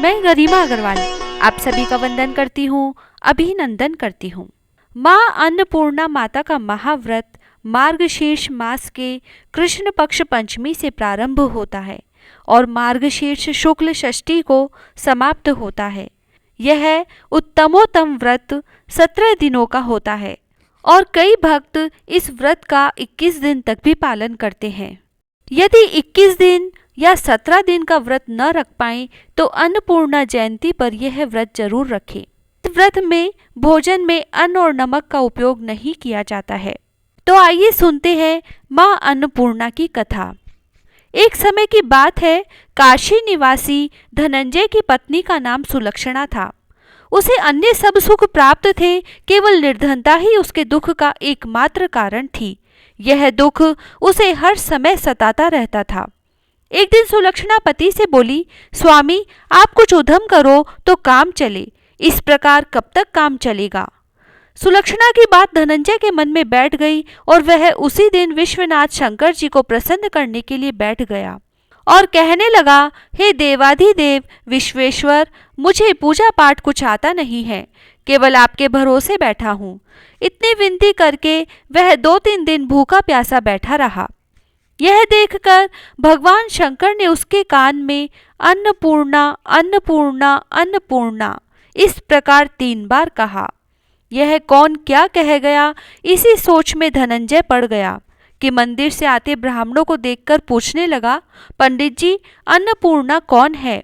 मैं गरिमा अग्रवाल आप सभी का वंदन करती हूँ, अभिनंदन करती हूँ। माँ अन्नपूर्णा माता का महाव्रत मार्गशीर्ष मास के कृष्ण पक्ष पंचमी से प्रारंभ होता है और मार्गशीर्ष शुक्ल षष्ठी को समाप्त होता है। यह उत्तमोत्तम व्रत 17 दिनों का होता है और कई भक्त इस व्रत का 21 दिन तक भी पालन करते हैं। यदि 21 दिन या 17 दिन का व्रत न रख पाएं तो अन्नपूर्णा जयंती पर यह व्रत जरूर रखें। इस व्रत में भोजन में अन्न और नमक का उपयोग नहीं किया जाता है। तो आइए सुनते हैं माँ अन्नपूर्णा की कथा। एक समय की बात है, काशी निवासी धनंजय की पत्नी का नाम सुलक्षणा था। उसे अन्य सब सुख प्राप्त थे, केवल निर्धनता ही उसके दुख का एकमात्र कारण थी। यह दुख उसे हर समय सताता रहता था। एक दिन सुलक्षणा पति से बोली, स्वामी आप कुछ उद्यम करो तो काम चले, इस प्रकार कब तक काम चलेगा। सुलक्षणा की बात धनंजय के मन में बैठ गई और वह उसी दिन विश्वनाथ शंकर जी को प्रसन्न करने के लिए बैठ गया और कहने लगा, हे देवाधिदेव विश्वेश्वर, मुझे पूजा पाठ कुछ आता नहीं है, केवल आपके भरोसे बैठा हूँ। इतनी विनती करके वह 2-3 दिन भूखा प्यासा बैठा रहा। यह देखकर भगवान शंकर ने उसके कान में अन्नपूर्णा अन्नपूर्णा अन्नपूर्णा इस प्रकार 3 बार कहा। यह कौन क्या कह गया, इसी सोच में धनंजय पड़ गया कि मंदिर से आते ब्राह्मणों को देखकर पूछने लगा, पंडित जी अन्नपूर्णा कौन है।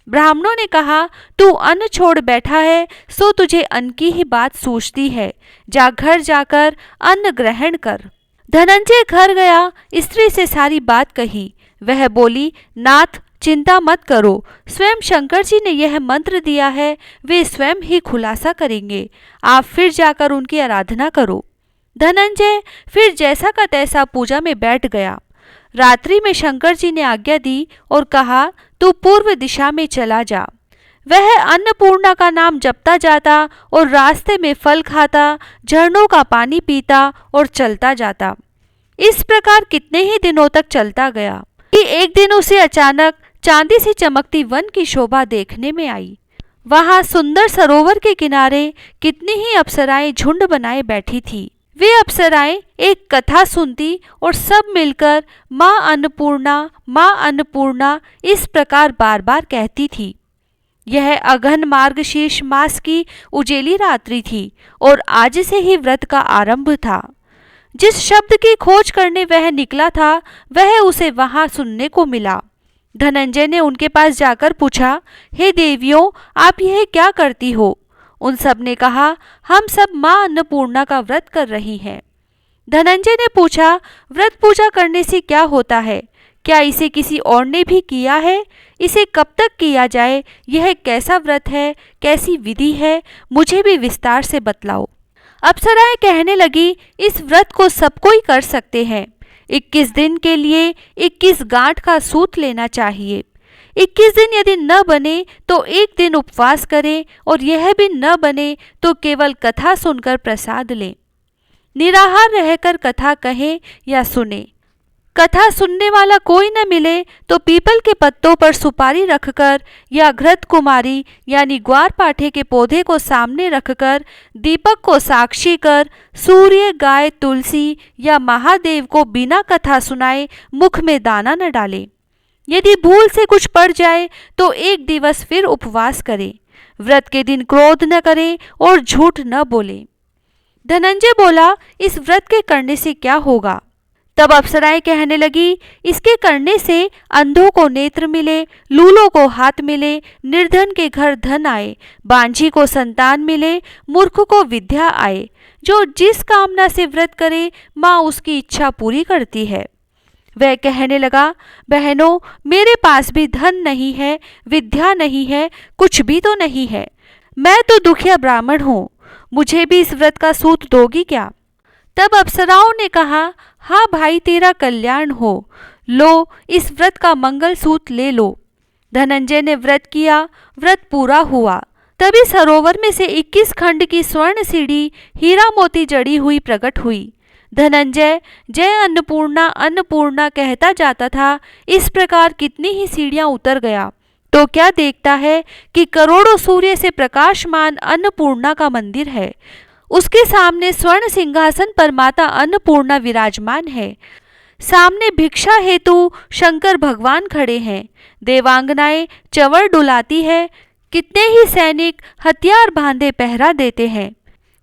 ब्राह्मणों ने कहा, तू अन्न छोड़ बैठा है सो तुझे अन्न की ही बात सूझती है, जा घर जाकर अन्न ग्रहण कर। धनंजय घर गया, स्त्री से सारी बात कही। वह बोली, नाथ चिंता मत करो, स्वयं शंकर जी ने यह मंत्र दिया है, वे स्वयं ही खुलासा करेंगे, आप फिर जाकर उनकी आराधना करो। धनंजय फिर जैसा का तैसा पूजा में बैठ गया। रात्रि में शंकर जी ने आज्ञा दी और कहा, तू पूर्व दिशा में चला जा। वह अन्नपूर्णा का नाम जपता जाता और रास्ते में फल खाता, झरनों का पानी पीता और चलता जाता। इस प्रकार कितने ही दिनों तक चलता गया कि एक दिन उसे अचानक चांदी से चमकती वन की शोभा देखने में आई। वहां सुंदर सरोवर के किनारे कितनी ही अप्सराएं झुंड बनाए बैठी थी। वे अप्सराएं एक कथा सुनती और सब मिलकर माँ अन्नपूर्णा इस प्रकार बार बार कहती थी। यह अघन मार्गशीर्ष मास की उजेली रात्रि थी और आज से ही व्रत का आरंभ था। जिस शब्द की खोज करने वह निकला था वह उसे वहां सुनने को मिला। धनंजय ने उनके पास जाकर पूछा, हे देवियों आप यह क्या करती हो। उन सब ने कहा, हम सब माँ अन्नपूर्णा का व्रत कर रही हैं। धनंजय ने पूछा, व्रत पूजा करने से क्या होता है, क्या इसे किसी और ने भी किया है, इसे कब तक किया जाए, यह कैसा व्रत है, कैसी विधि है, मुझे भी विस्तार से बतलाओ। अप्सराएं कहने लगी, इस व्रत को सब कोई कर सकते हैं। 21 दिन के लिए 21 गांठ का सूत लेना चाहिए। 21 दिन यदि न बने तो एक दिन उपवास करें और यह भी न बने तो केवल कथा सुनकर प्रसाद लें। निराहार रहकर कथा कहें या सुने। कथा सुनने वाला कोई न मिले तो पीपल के पत्तों पर सुपारी रखकर या घृत कुमारी यानी ग्वार पाठे के पौधे को सामने रखकर दीपक को साक्षी कर सूर्य, गाय, तुलसी या महादेव को बिना कथा सुनाए मुख में दाना न डाले। यदि भूल से कुछ पड़ जाए तो एक दिवस फिर उपवास करें। व्रत के दिन क्रोध न करें और झूठ न बोले। धनंजय बोला, इस व्रत के करने से क्या होगा। तब अप्सराएं कहने लगी, इसके करने से अंधों को नेत्र मिले, लूलों को हाथ मिले, निर्धन के घर धन आए, बांझी को संतान मिले, मूर्ख को विद्या आए। जो जिस कामना से व्रत करे माँ उसकी इच्छा पूरी करती है। वह कहने लगा, बहनों मेरे पास भी धन नहीं है, विद्या नहीं है, कुछ भी तो नहीं है। मैं तो दुखिया ब्राह्मण हूँ, मुझे भी इस व्रत का सूत दोगी क्या। तब अप्सराओं ने कहा, हाँ भाई तेरा कल्याण हो, लो इस व्रत का मंगल सूत ले लो। धनंजय ने व्रत किया, व्रत पूरा हुआ। तभी सरोवर में से 21 खंड की स्वर्ण सीढ़ी हीरा मोती जड़ी हुई प्रकट हुई। धनंजय जय अन्नपूर्णा अन्नपूर्णा कहता जाता था। इस प्रकार कितनी ही सीढ़ियां उतर गया, तो क्या देखता है कि करोड़ों सूर्य से प्रकाशमान अन्नपूर्णा का मंदिर है। उसके सामने स्वर्ण सिंहासन पर माता अन्नपूर्णा विराजमान है। सामने भिक्षा हेतु शंकर भगवान खड़े हैं। देवांगनाएं चंवर डुलाती है। कितने ही सैनिक हथियार बांधे पहरा देते हैं।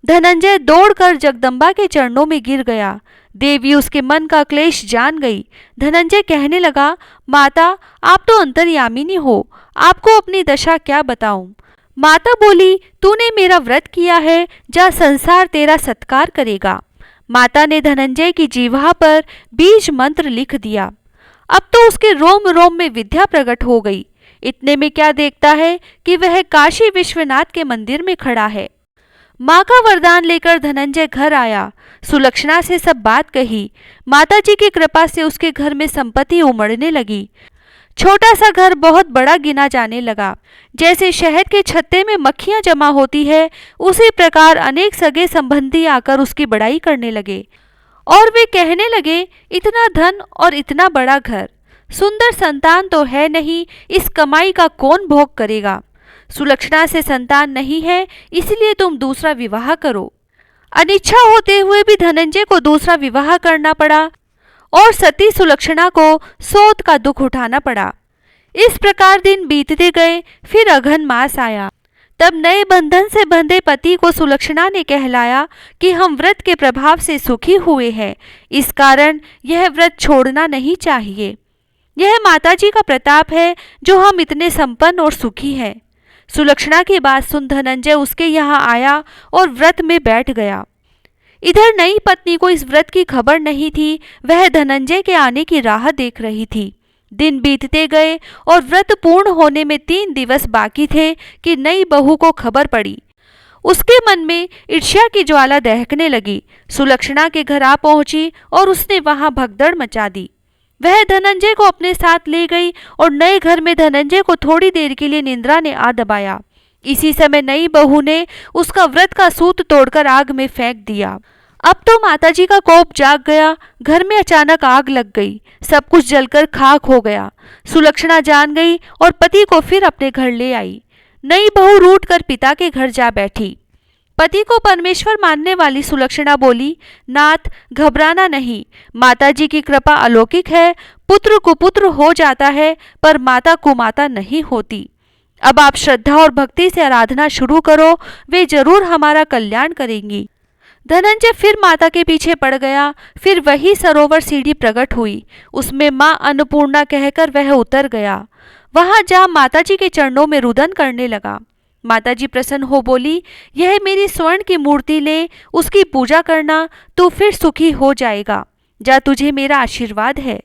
धनंजय दौड़कर जगदम्बा के चरणों में गिर गया। देवी उसके मन का क्लेश जान गई। धनंजय कहने लगा, माता आप तो अंतर्यामिनी हो, आपको अपनी दशा क्या बताऊं। माता बोली, तूने मेरा व्रत किया है, जा संसार तेरा सत्कार करेगा। माता ने धनंजय की जीवा पर बीज मंत्र लिख दिया। अब तो उसके रोम रोम में विद्या प्रकट हो गई। इतने में क्या देखता है कि वह काशी विश्वनाथ के मंदिर में खड़ा है। माँ का वरदान लेकर धनंजय घर आया। सुलक्षणा से सब बात कही। माताजी की कृपा से उसके घर में संपत्ति उमड़ने लगी। छोटा सा घर बहुत बड़ा गिना जाने लगा। जैसे शहद के छत्ते में मक्खियां जमा होती है, उसी प्रकार अनेक सगे संबंधी आकर उसकी बड़ाई करने लगे और वे कहने लगे, इतना धन और इतना बड़ा घर, सुंदर संतान तो है नहीं, इस कमाई का कौन भोग करेगा। सुलक्षणा से संतान नहीं है, इसलिए तुम दूसरा विवाह करो। अनिच्छा होते हुए भी धनंजय को दूसरा विवाह करना पड़ा और सती सुलक्षणा को सोत का दुख उठाना पड़ा। इस प्रकार दिन बीतते गए। फिर अघन मास आया। तब नए बंधन से बंधे पति को सुलक्षणा ने कहलाया कि हम व्रत के प्रभाव से सुखी हुए हैं, इस कारण यह व्रत छोड़ना नहीं चाहिए। यह माताजी का प्रताप है जो हम इतने संपन्न और सुखी हैं। सुलक्षणा की बात सुन धनंजय उसके यहाँ आया और व्रत में बैठ गया। इधर नई पत्नी को इस व्रत की खबर नहीं थी। वह धनंजय के आने की राह देख रही थी। दिन बीतते गए और व्रत पूर्ण होने में 3 दिवस बाकी थे कि नई बहू को खबर पड़ी। उसके मन में ईर्ष्या की ज्वाला दहकने लगी। सुलक्षणा के घर आ पहुंची और उसने वहां भगदड़ मचा दी। वह धनंजय को अपने साथ ले गई और नए घर में धनंजय को थोड़ी देर के लिए निंद्रा ने आ दबाया। इसी समय नई बहू ने उसका व्रत का सूत तोड़कर आग में फेंक दिया। अब तो माताजी का कोप जाग गया। घर में अचानक आग लग गई। सब कुछ जलकर खाक हो गया। सुलक्षणा जान गई और पति को फिर अपने घर ले आई। नई बहू रूठ कर पिता के घर जा बैठी। पति को परमेश्वर मानने वाली सुलक्षणा बोली, नाथ घबराना नहीं, माताजी की कृपा अलौकिक है। पुत्र कुपुत्र हो जाता है पर माता कुमाता नहीं होती। अब आप श्रद्धा और भक्ति से आराधना शुरू करो, वे जरूर हमारा कल्याण करेंगी। धनंजय फिर माता के पीछे पड़ गया। फिर वही सरोवर सीढ़ी प्रकट हुई। उसमें माँ अन्नपूर्णा कहकर वह उतर गया। वहां जा माताजी के चरणों में रुदन करने लगा। माताजी प्रसन्न हो बोली, यह मेरी स्वर्ण की मूर्ति ले, उसकी पूजा करना, तू फिर सुखी हो जाएगा। जा, तुझे मेरा आशीर्वाद है।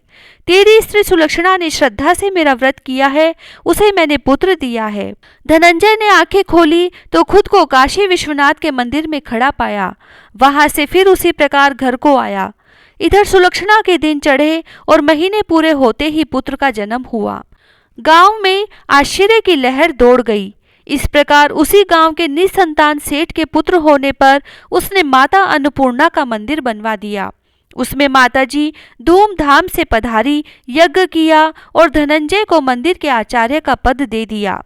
तेरी स्त्री सुलक्षणा ने श्रद्धा से मेरा व्रत किया है, उसे मैंने पुत्र दिया है। धनंजय ने आंखें खोली तो खुद को काशी विश्वनाथ के मंदिर में खड़ा पाया। वहां से फिर उसी प्रकार घर को आया। इधर सुलक्षणा के दिन चढ़े और महीने पूरे होते ही पुत्र का जन्म हुआ। गांव में आश्चर्य की लहर दौड़ गई। इस प्रकार उसी गांव के निसंतान सेठ के पुत्र होने पर उसने माता अन्नपूर्णा का मंदिर बनवा दिया। उसमें माताजी धूमधाम से पधारी, यज्ञ किया और धनंजय को मंदिर के आचार्य का पद दे दिया।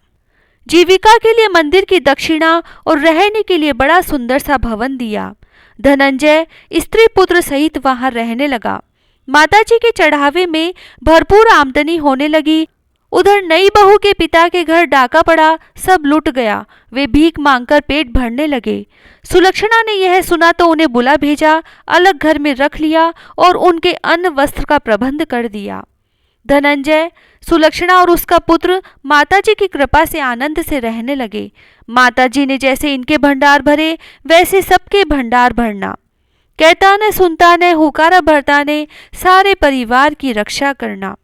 जीविका के लिए मंदिर की दक्षिणा और रहने के लिए बड़ा सुंदर सा भवन दिया। धनंजय स्त्री पुत्र सहित वहां रहने लगा। माताजी के चढ़ावे में भरपूर आमदनी होने लगी। उधर नई बहू के पिता के घर डाका पड़ा, सब लूट गया। वे भीख मांगकर पेट भरने लगे। सुलक्षणा ने यह सुना तो उन्हें बुला भेजा, अलग घर में रख लिया और उनके अन्न वस्त्र का प्रबंध कर दिया। धनंजय, सुलक्षणा और उसका पुत्र माताजी की कृपा से आनंद से रहने लगे। माताजी ने जैसे इनके भंडार भरे, वैसे सबके भंडार भरना। कहता ने सुनता ने हुकारा भरता ने सारे परिवार की रक्षा करना।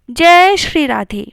जय श्री राधे।